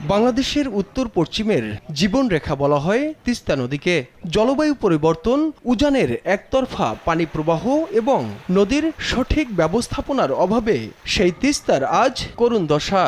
বাংলাদেশের উত্তর পশ্চিমের জীবনরেখা বলা হয় তিস্তা নদীকে। জলবায়ু পরিবর্তন, উজানের একতরফা পানি প্রবাহ এবং নদীর সঠিক ব্যবস্থাপনার অভাবে সেই তিস্তার আজ করুণ দশা।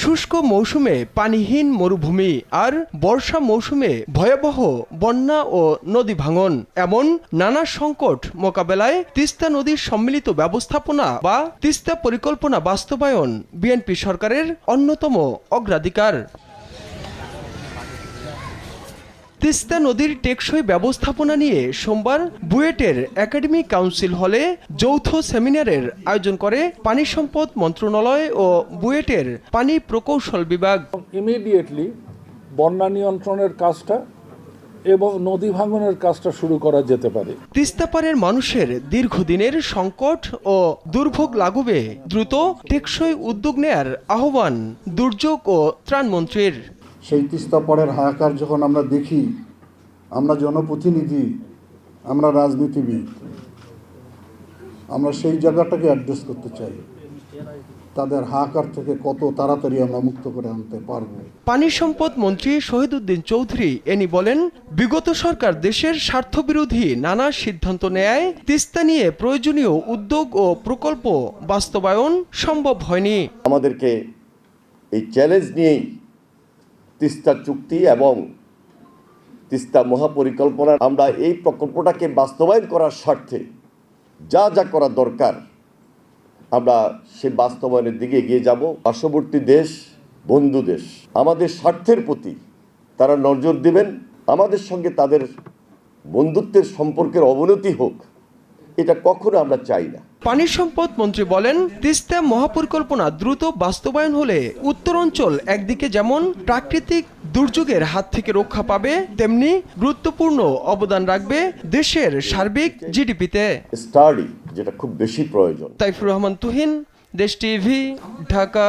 শুষ্ক মৌসুমে পানিহীন মরুভূমি আর বর্ষা মৌসুমে ভয়াবহ বন্যা ও নদী ভাঙন, এমন নানা সংকট মোকাবেলায় তিস্তা নদীর সম্মিলিত ব্যবস্থাপনা বা তিস্তা পরিকল্পনা বাস্তবায়ন বিএনপি সরকারের অন্যতম অগ্রাধিকার। তিস্তা নদীর টেকসই ব্যবস্থাপনা নিয়ে সোমবার বুয়েটের একাডেমিক কাউন্সিল হলে যৌথ সেমিনারের আয়োজন করে পানি সম্পদ মন্ত্রণালয় ও বুয়েটের পানি প্রকৌশল বিভাগ। ইমিডিয়েটলি বন্যা নিয়ন্ত্রণের কাজটা এবং নদী ভাঙনের কাজটা শুরু করা যেতে পারে। তিস্তাপাড়ের মানুষের দীর্ঘদিনের সংকট ও দুর্ভোগ লাঘবে দ্রুত টেকসই উদ্যোগ নেয়ার আহ্বান দুর্যোগ ও ত্রাণমন্ত্রীর। সেই তিস্তাপাড়ের হাহাকার যখন আমরা দেখি, আমরা জনপ্রতিনিধি, আমরা রাজনীতিবিদ, আমরা সেই জায়গাটাকে অ্যাড্রেস করতে চাই। তাদের হাহাকার থেকে কত তাড়াতাড়ি আমরা মুক্ত করে আনতে পারবো। পানি সম্পদ মন্ত্রী শহীদুদ্দিন চৌধুরী এনি বলেন, বিগত সরকার দেশের স্বার্থবিরোধী নানা সিদ্ধান্ত নেয় তিস্তা নিয়ে প্রয়োজনীয় উদ্যোগ ও প্রকল্প বাস্তবায়ন সম্ভব হয়নি। আমাদেরকে এই চ্যালেঞ্জ নিয়েই তিস্তা চুক্তি এবং তিস্তা মহাপরিকল্পনা, আমরা এই প্রকল্পটাকে বাস্তবায়ন করার স্বার্থে যা যা করা দরকার আমরা সে বাস্তবায়নের দিকে এগিয়ে যাব। পার্শ্ববর্তী দেশ, বন্ধু দেশ, আমাদের স্বার্থের প্রতি তারা নজর দেবেন। আমাদের সঙ্গে তাদের বন্ধুত্বের সম্পর্কের অবনতি হোক, এটা কখনো আমরা চাই না। পানি সম্পদ মন্ত্রী বলেন, তিস্তা মহাপরিকল্পনা দ্রুত বাস্তবায়ন হলে উত্তরাঞ্চল একদিকে যেমন প্রাকৃতিক দুর্যোগের হাত থেকে রক্ষা পাবে, তেমনি গুরুত্বপূর্ণ অবদান রাখবে দেশের সার্বিক জিডিপিতে। স্টাডি যেটা খুব বেশি প্রয়োজন। তাইফুর রহমান তুহিন, দেশ টিভি, ঢাকা।